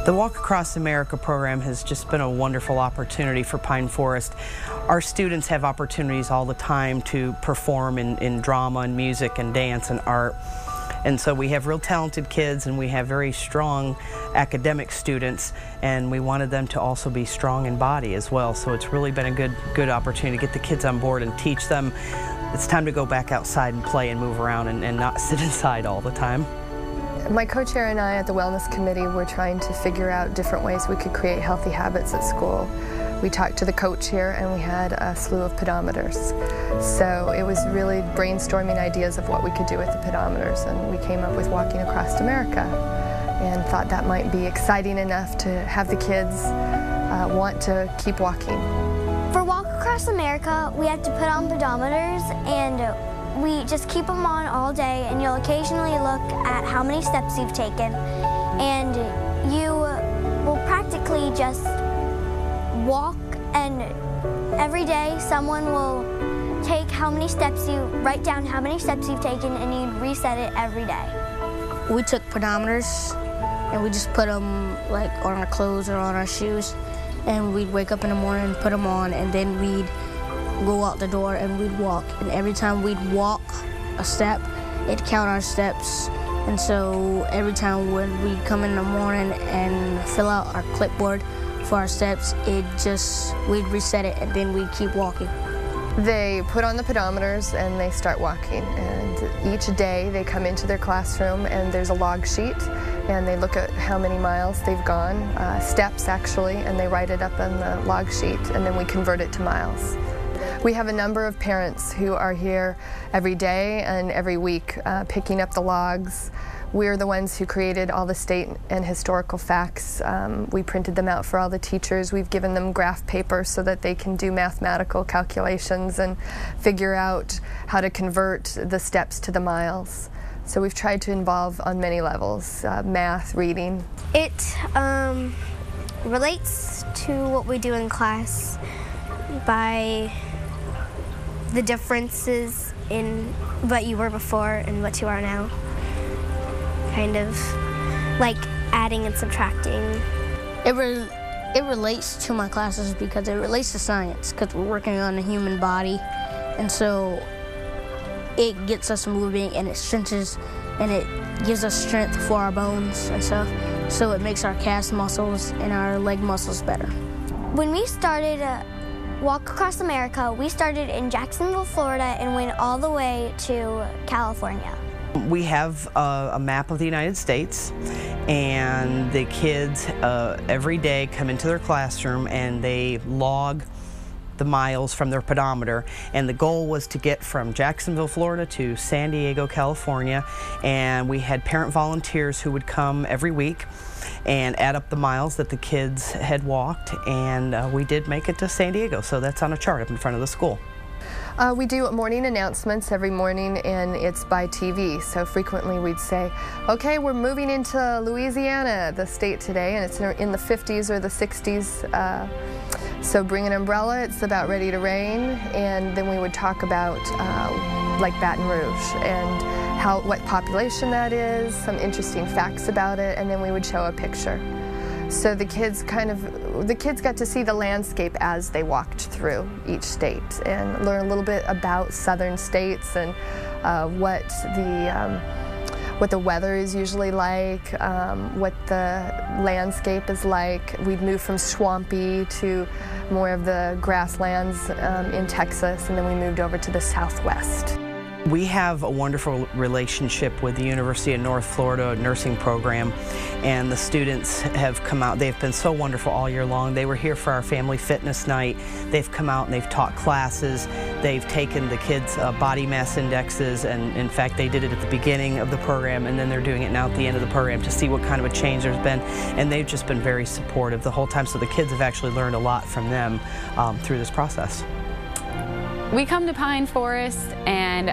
The Walk Across America program has just been a wonderful opportunity for Pine Forest. Our students have opportunities all the time to perform in drama and music and dance and art. And so we have real talented kids, and we have very strong academic students, and we wanted them to also be strong in body as well. So it's really been a good opportunity to get the kids on board and teach them it's time to go back outside and play and move around and not sit inside all the time. My co-chair and I at the Wellness Committee were trying to figure out different ways we could create healthy habits at school. We talked to the co-chair and we had a slew of pedometers. So it was really brainstorming ideas of what we could do with the pedometers, and we came up with Walking Across America and thought that might be exciting enough to have the kids want to keep walking. For Walk Across America, we have to put on pedometers, and we just keep them on all day, and you'll occasionally look at how many steps you've taken, and you will practically just walk, and every day someone will take how many steps write down how many steps you've taken, and you reset it every day. We took pedometers and we just put them like on our clothes or on our shoes, and we'd wake up in the morning, put them on, and then we'd go out the door and we'd walk. And every time we'd walk a step, it'd count our steps. And so every time when we come in the morning and fill out our clipboard for our steps, we'd reset it, and then we'd keep walking. They put on the pedometers and they start walking, and each day they come into their classroom and there's a log sheet, and they look at how many miles they've gone, steps actually, and they write it up on the log sheet, and then we convert it to miles. We have a number of parents who are here every day and every week picking up the logs. We're the ones who created all the state and historical facts. We printed them out for all the teachers. We've given them graph paper so that they can do mathematical calculations and figure out how to convert the steps to the miles. So we've tried to involve on many levels, math, reading. It relates to what we do in class by the differences in what you were before and what you are now. Kind of like adding and subtracting. It relates to my classes because it relates to science, because we're working on the human body, and so it gets us moving, and it strengthens, and it gives us strength for our bones and stuff, so it makes our calf muscles and our leg muscles better. When we started Walk Across America, we started in Jacksonville, Florida, and went all the way to California. We have a map of the United States, and the kids every day come into their classroom and they log the miles from their pedometer, and the goal was to get from Jacksonville, Florida to San Diego, California, and we had parent volunteers who would come every week and add up the miles that the kids had walked, and we did make it to San Diego, so that's on a chart up in front of the school. We do morning announcements every morning, and it's by TV. So frequently we'd say, okay, we're moving into Louisiana, the state today, and it's in the 50s or the 60s. So bring an umbrella, it's about ready to rain. And then we would talk about like Baton Rouge and what population that is, some interesting facts about it, and then we would show a picture. So the kids got to see the landscape as they walked through each state and learn a little bit about southern states and what the weather is usually like, what the landscape is like. We'd move from swampy to more of the grasslands in Texas, and then we moved over to the Southwest. We have a wonderful relationship with the University of North Florida nursing program, and the students have come out. They've been so wonderful all year long. They were here for our family fitness night. They've come out and they've taught classes. They've taken the kids' body mass indexes, and in fact they did it at the beginning of the program, and then they're doing it now at the end of the program to see what kind of a change there's been, and they've just been very supportive the whole time, so the kids have actually learned a lot from them through this process. We come to Pine Forest, and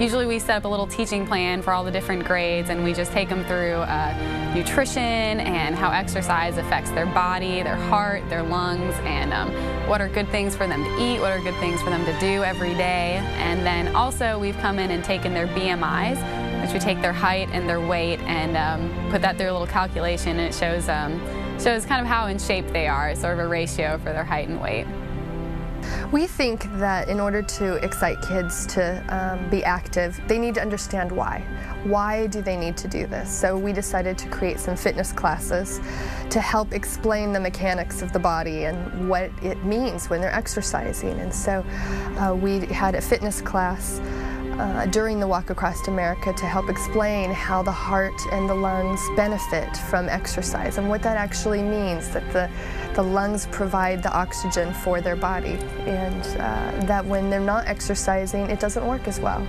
usually we set up a little teaching plan for all the different grades, and we just take them through nutrition and how exercise affects their body, their heart, their lungs, and what are good things for them to eat, what are good things for them to do every day. And then also we've come in and taken their BMIs, which we take their height and their weight and put that through a little calculation, and it shows shows kind of how in shape they are, sort of a ratio for their height and weight. We think that in order to excite kids to be active, they need to understand why. Why do they need to do this? So we decided to create some fitness classes to help explain the mechanics of the body and what it means when they're exercising. And so we had a fitness class during the Walk Across America to help explain how the heart and the lungs benefit from exercise and what that actually means, that the lungs provide the oxygen for their body, and that when they're not exercising, it doesn't work as well.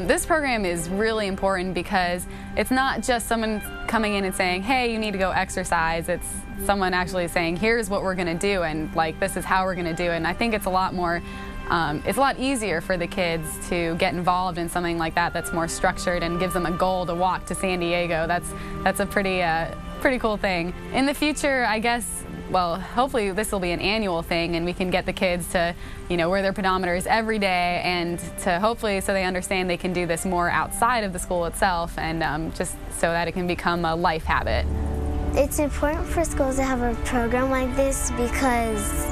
This program is really important because it's not just someone coming in and saying, hey, you need to go exercise. It's someone actually saying, here's what we're going to do, and like this is how we're going to do it. And I think it's a lot more it's a lot easier for the kids to get involved in something like that that's more structured and gives them a goal to walk to San Diego. That's a pretty cool thing. In the future, I guess, well, hopefully this will be an annual thing and we can get the kids to, wear their pedometers every day, and to hopefully so they understand they can do this more outside of the school itself, and just so that it can become a life habit. It's important for schools to have a program like this because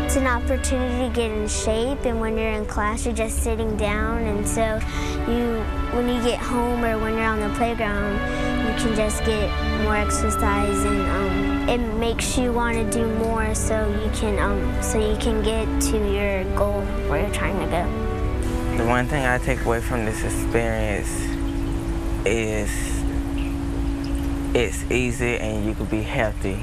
it's an opportunity to get in shape, and when you're in class you're just sitting down, and so when you get home or when you're on the playground you can just get more exercise, and it makes you want to do more so you can get to your goal where you're trying to go. The one thing I take away from this experience is it's easy and you can be healthy.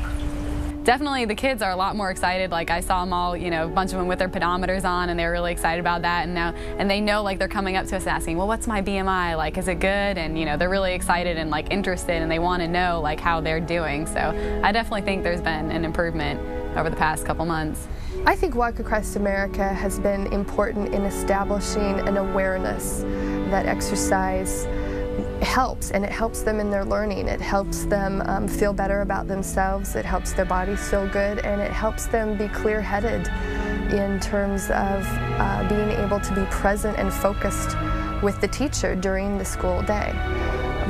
Definitely the kids are a lot more excited. Like I saw them all, a bunch of them with their pedometers on, and they were really excited about that. And they know, like, they're coming up to us asking, well, what's my BMI? Like, is it good? And they're really excited and like interested, and they want to know like how they're doing. So I definitely think there's been an improvement over the past couple months. I think Walk Across America has been important in establishing an awareness that exercise helps, and it helps them in their learning. It helps them feel better about themselves, it helps their bodies feel good, and it helps them be clear-headed in terms of being able to be present and focused with the teacher during the school day.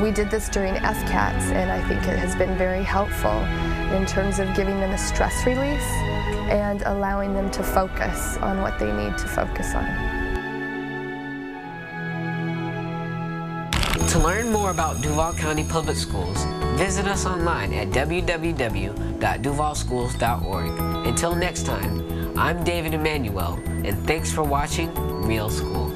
We did this during FCATs, and I think it has been very helpful in terms of giving them a stress release and allowing them to focus on what they need to focus on. To learn more about Duval County Public Schools, visit us online at www.duvalschools.org. Until next time, I'm David Emmanuel, and thanks for watching Real School.